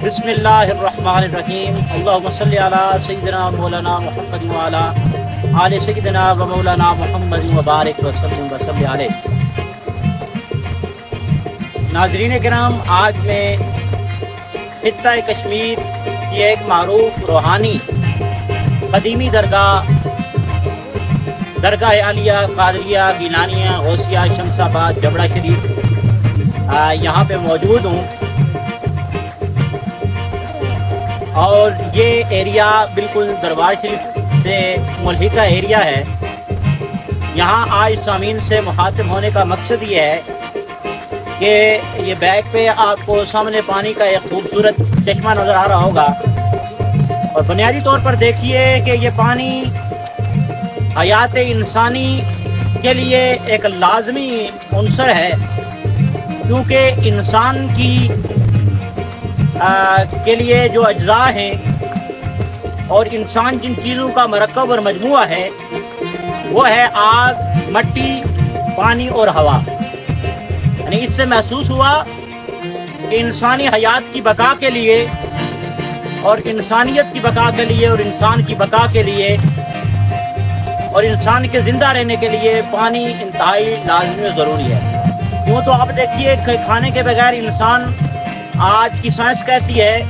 بسم اللہ الرحمن الرحیم اللہم صلی علی سیدنا مولانا محمد وعلی آل سیدنا و مولانا محمد وبارک وسلم وصلی علیہ۔ ناظرین کرام، آج میں خطہ کشمیر کی ایک معروف روحانی قدیمی درگاہ عالیہ قادریہ گیلانیہ غوثیہ شمس آباد جبڑا شریف یہاں پہ موجود ہوں، اور یہ ایریا بالکل دربار شریف سے ملحقہ ایریا ہے۔ یہاں آج سامعین سے مخاطب ہونے کا مقصد یہ ہے کہ یہ بیک پہ آپ کو سامنے پانی کا ایک خوبصورت چشمہ نظر آ رہا ہوگا، اور بنیادی طور پر دیکھیے کہ یہ پانی حیات انسانی کے لیے ایک لازمی عنصر ہے، کیونکہ انسان کے لیے جو اجزاء ہیں اور انسان جن چیزوں کا مرکب اور مجموعہ ہے وہ ہے آگ، مٹی، پانی اور ہوا۔ یعنی اس سے محسوس ہوا کہ انسانی حیات کی بقا کے لیے اور انسانیت کی بقا کے لیے اور انسان کی بقا کے لیے اور انسان کے زندہ رہنے کے لیے پانی انتہائی لازمی و ضروری ہے۔ کیوں تو آپ دیکھیے کہ کھانے کے بغیر انسان، آج کی سائنس کہتی ہے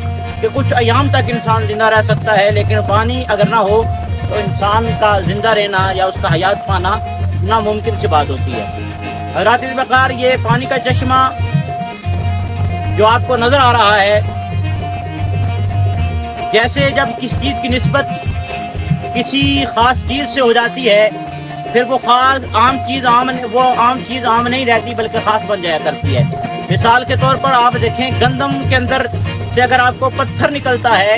کہ کچھ ایام تک انسان زندہ رہ سکتا ہے، لیکن پانی اگر نہ ہو تو انسان کا زندہ رہنا یا اس کا حیات پانا ناممکن سی بات ہوتی ہے۔ حضرات بقار، یہ پانی کا چشمہ جو آپ کو نظر آ رہا ہے، جیسے جب کسی چیز کی نسبت کسی خاص چیز سے ہو جاتی ہے، پھر وہ عام چیز عام نہیں رہتی بلکہ خاص بن جایا کرتی ہے۔ مثال کے طور پر آپ دیکھیں، گندم کے اندر سے اگر آپ کو پتھر نکلتا ہے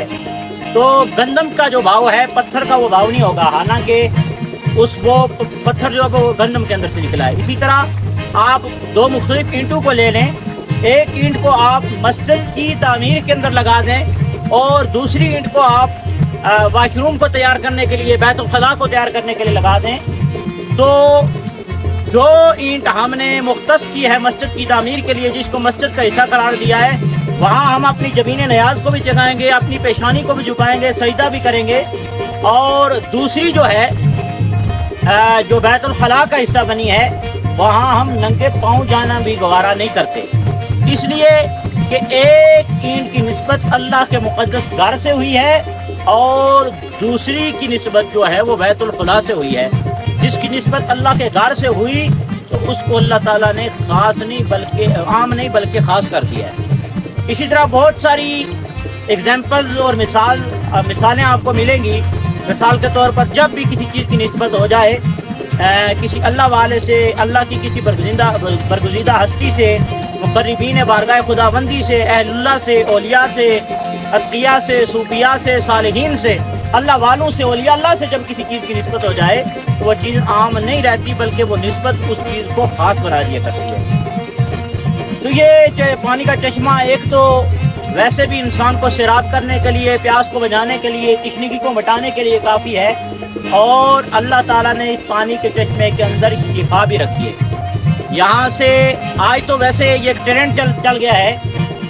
تو گندم کا جو بھاؤ ہے پتھر کا وہ بھاؤ نہیں ہوگا، حالانکہ وہ پتھر جو ہے وہ گندم کے اندر سے نکلا ہے۔ اسی طرح آپ دو مختلف اینٹوں کو لے لیں، ایک اینٹ کو آپ مسجد کی تعمیر کے اندر لگا دیں اور دوسری اینٹ کو آپ واش روم کو تیار کرنے کے لیے، بیت الخلاء کو تیار کرنے کے لیے لگا دیں، تو جو اینٹ ہم نے مختص کی ہے مسجد کی تعمیر کے لیے، جس کو مسجد کا حصہ قرار دیا ہے، وہاں ہم اپنی جبین نیاز کو بھی جگائیں گے، اپنی پیشانی کو بھی جھکائیں گے، سجدہ بھی کریں گے، اور دوسری جو ہے جو بیت الخلاء کا حصہ بنی ہے، وہاں ہم ننگے پاؤں جانا بھی گوارا نہیں کرتے، اس لیے کہ ایک اینٹ کی نسبت اللہ کے مقدس گھر سے ہوئی ہے اور دوسری کی نسبت جو ہے وہ بیت الخلاء سے ہوئی ہے۔ جس کی نسبت اللہ کے گھر سے ہوئی تو اس کو اللہ تعالیٰ نے عام نہیں بلکہ خاص کر دیا ہے۔ اسی طرح بہت ساری ایگزامپلز اور مثالیں آپ کو ملیں گی۔ مثال کے طور پر جب بھی کسی چیز کی نسبت ہو جائے کسی اللہ والے سے، اللہ کی کسی برگزیدہ ہستی سے، مقربین بارگاہ خداوندی سے، اہل اللہ سے، اولیاء سے، اتقیاء سے، صوفیاء سے، صالحین سے، اللہ والوں سے، اولیاء اللہ سے جب کسی چیز کی نسبت ہو جائے تو وہ چیز عام نہیں رہتی بلکہ وہ نسبت اس چیز کو خاص بنا دیا کرتی ہے۔ تو یہ پانی کا چشمہ ایک تو ویسے بھی انسان کو سیراب کرنے کے لیے، پیاس کو بجھانے کے لیے، تشنگی کو مٹانے کے لیے کافی ہے، اور اللہ تعالیٰ نے اس پانی کے چشمے کے اندر شفا بھی رکھی ہے۔ یہاں سے آج تو ویسے یہ ایک ٹرینڈ چل گیا ہے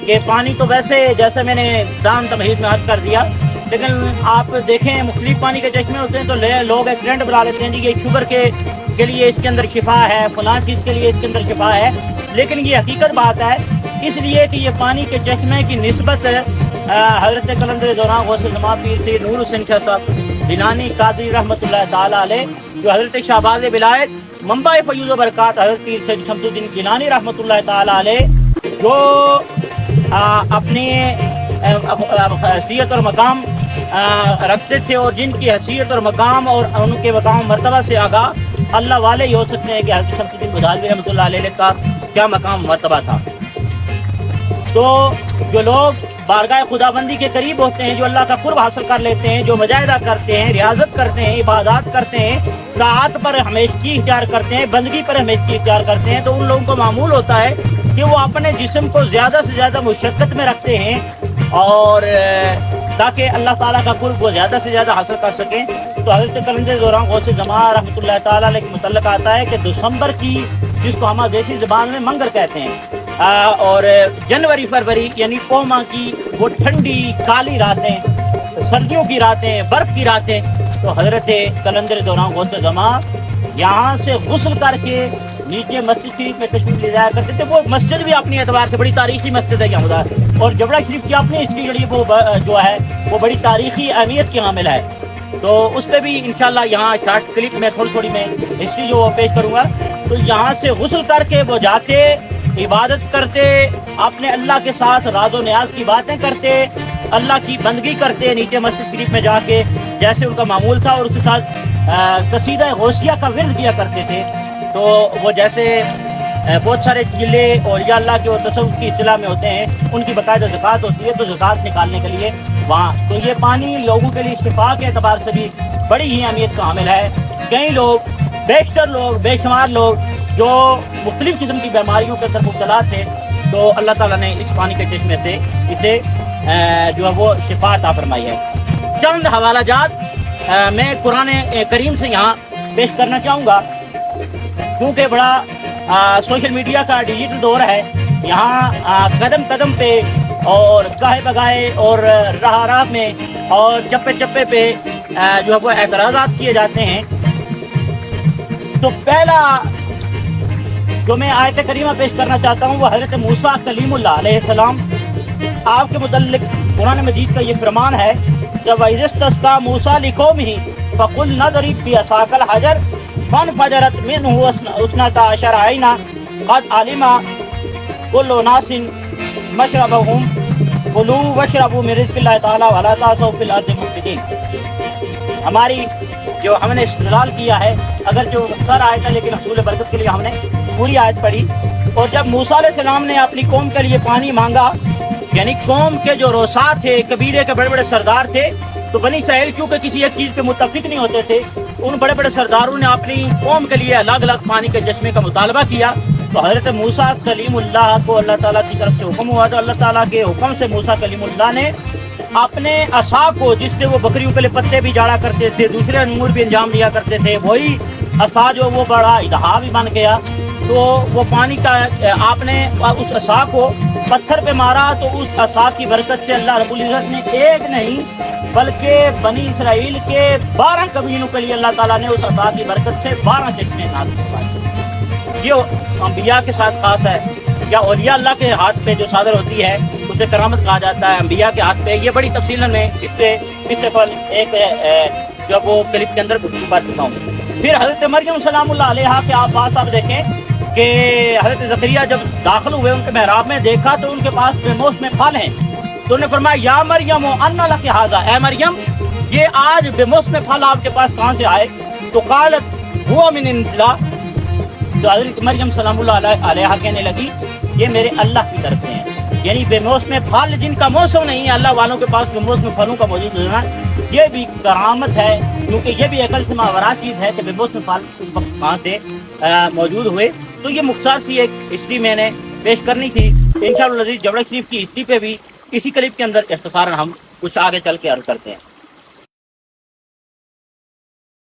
کہ پانی تو ویسے، جیسے میں نے دام تمہید میں عرض کر دیا، لیکن آپ دیکھیں مختلف پانی کے چشمے ہوتے ہیں تو لوگ ایک ٹرینڈ بنا لیتے ہیں، جی یہ شوگر کے لیے اس کے اندر شفا ہے، فلاں چیز کے لیے اس کے اندر شفا ہے، لیکن یہ حقیقت بات ہے، اس لیے کہ یہ پانی کے چشمے کی نسبت حضرت قلندر دوران غوث زمان پیر سید نور حسین شاہ صاحب گیلانی قادری رحمۃ اللہ تعالیٰ علیہ، جو حضرت شہباز ولایت منبع فیوز و برکات حضرت پیر سید شمس الدین گیلانی رحمۃ اللہ تعالیٰ علیہ، جو اپنی حیثیت اور مقام رکھتے تھے، اور جن کی حیثیت اور مقام اور ان کے مقام مرتبہ سے آگاہ اللہ والے ہی ہو سکتے ہیں کہ حضرت شمس الدین غزالی رحمۃ اللہ علیہ کا کیا مقام مرتبہ تھا۔ تو جو لوگ بارگاہ خداوندی کے قریب ہوتے ہیں، جو اللہ کا قرب حاصل کر لیتے ہیں، جو مجاہدہ کرتے ہیں، ریاضت کرتے ہیں، عبادات کرتے ہیں، طاعت پر ہمیشگی اختیار کرتے ہیں، بندگی پر ہمیشگی اختیار کرتے ہیں، تو ان لوگوں کو معمول ہوتا ہے کہ وہ اپنے جسم کو زیادہ سے زیادہ مشقت میں رکھتے ہیں، اور تاکہ اللہ تعالیٰ کا قرب وہ زیادہ سے زیادہ حاصل کر سکیں۔ تو حضرت قلندر دوران غوث زمان رحمۃ اللہ تعالیٰ علیہ کے متعلق آتا ہے کہ دسمبر کی، جس کو ہم دیسی زبان میں منگر کہتے ہیں، اور جنوری فروری یعنی پوہ ماہ کی وہ ٹھنڈی کالی راتیں، سردیوں کی راتیں، برف کی راتیں، تو حضرت قلندر دوران غوث زمان یہاں سے غسل کر کے نیچے مسجد شریف میں تشریف لے جایا کرتے تھے۔ وہ مسجد بھی اپنی اعتبار سے بڑی تاریخی مسجد ہے یہاں، اور جبڑا شریف کی اپنی ہسٹری جڑی وہ جو ہے وہ بڑی تاریخی اہمیت کی حامل ہے۔ تو اس پہ بھی انشاءاللہ یہاں شارٹ کلپ میں تھوڑی میں ہسٹری جو پیش کروں گا۔ تو یہاں سے غسل کر کے وہ جاتے، عبادت کرتے، اپنے اللہ کے ساتھ راز و نیاز کی باتیں کرتے، اللہ کی بندگی کرتے نیچے مسجد شریف میں جا کے جیسے ان کا معمول تھا، اور اس کے ساتھ قصیدہ غوثیہ کا ورد کیا کرتے تھے۔ تو وہ جیسے بہت سارے چیلے اور یا اللہ کے اور تصوف کی اصطلاح میں ہوتے ہیں، ان کی باقاعدہ زکوٰۃ ہوتی ہے، تو زکوٰۃ نکالنے کے لیے وہاں تو یہ پانی لوگوں کے لیے شفا کے اعتبار سے بھی بڑی ہی اہمیت کا حامل ہے۔ کئی لوگ، بیشتر لوگ، بے شمار لوگ جو مختلف قسم کی بیماریوں کے اندر مبتلا تھے، تو اللہ تعالیٰ نے اس پانی کے چشمے سے اسے جو ہے وہ شفا عطا فرمائی ہے۔ چند حوالہ جات میں قرآن کریم سے یہاں پیش کرنا چاہوں گا، کیونکہ بڑا سوشل میڈیا کا ڈیجیٹل دور ہے، یہاں قدم قدم پہ اور گاہے بگائے اور راہ میں اور چپے چپے پہ جو ہے وہ اعتراضات کیے جاتے ہیں۔ تو پہلا جو میں آیت کریمہ پیش کرنا چاہتا ہوں وہ حضرت موسیٰ کلیم اللہ علیہ السلام، آپ کے متعلق قرآن مجید کا یہ فرمان ہے، جب وَإِذِ اسْتَسْقَىٰ مُوسَىٰ لِقَوْمِهِ فَقُلْنَا اضْرِب بِّعَصَاكَ الْحَجَرَ فَانفَجَرَتْ مِنْهُ اثْنَتَا عَشَرَ عَيْنًا قَدْ عَلِمَ كُلُّ أُنَاسٍ مَشْرَبَهُمْ كُلُوا وَاشْرَبُوا مِن رِزْقِ اللَّهِ تَعَالَىٰ وَلَا تَعْثَوْا فِي الْأَرْضِ مُفْسِدِينَ۔ ہماری جو ہم نے استدلال کیا ہے، اگر جو مختصر آیت ہے لیکن حصول برکت کے لیے ہم نے پوری آیت پڑھی، اور جب موسیٰ علیہ السلام نے اپنی قوم کے لیے پانی مانگا، یعنی قوم کے جو روسا تھے، قبیلے کے بڑے بڑے سردار تھے، تو بنی اسرائیل کیونکہ کسی ایک چیز پہ متفق نہیں ہوتے تھے، ان بڑے بڑے سرداروں نے اپنی قوم کے لیے الگ الگ پانی کے چشمے کا مطالبہ کیا۔ تو حضرت موسیٰ کلیم اللہ کو اللہ تعالیٰ کی طرف سے حکم ہوا، تو اللہ تعالیٰ کے حکم سے موسیٰ کلیم اللہ نے اپنے عصا کو، جس سے وہ بکریوں کے لیے پتے بھی جاڑا کرتے تھے، دوسرے امور بھی انجام دیا کرتے تھے، وہی عصا جو وہ بڑا اجدہا بھی بن گیا۔ تو وہ پانی کا آپ نے اس عصا کو پتھر پہ مارا، تو اس عصا کی برکت سے اللہ رب العزت نے ایک نہیں بلکہ بنی اسرائیل کے 12 قبیلوں کے لیے اللہ تعالیٰ نے اس عصا کی برکت سے 12 چشمے نازل فرمائے۔ یہ انبیاء کے ساتھ خاص ہے، یا اولیاء اللہ کے ہاتھ پہ جو صادر ہوتی ہے اسے کرامت کہا جاتا ہے، انبیاء کے ہاتھ پہ۔ یہ بڑی تفصیل میں اس سے پر ایک جو وہ کلپ کے اندر بات کرتا ہوں۔ پھر حضرت مریم سلام اللہ علیہا کے آپ بات آپ دیکھیں کہ حضرت زکریہ جب داخل ہوئے ان کے محراب میں، دیکھا تو ان کے پاس بے موسم پھل ہیں، تو انہوں نے فرمایا یا مریم انا لک ھذا، اے مریم یہ آج بے موسم پھل آپ کے پاس کہاں سے آئے؟ تو قالت ہوا من عند اللہ، تو حضرت مریم سلام اللہ علیہا کہنے لگی یہ میرے اللہ کی طرف سے ہیں، یعنی بے موسم پھل جن کا موسم نہیں ہے، اللہ والوں کے پاس بے موسم پھلوں کا موجود ہونا یہ بھی کرامت ہے، کیونکہ یہ بھی عقل سے ماورا چیز ہے کہ بے موسم پھل اس وقت کہاں سے موجود ہوئے۔ تو یہ مختصر سی ایک ہسٹری میں نے پیش کرنی تھی۔ انشاءاللہ جبڑا شریف کی ہسٹری پہ بھی اسی کلپ کے اندر اختصاراً ہم کچھ آگے چل کے عرض کرتے ہیں۔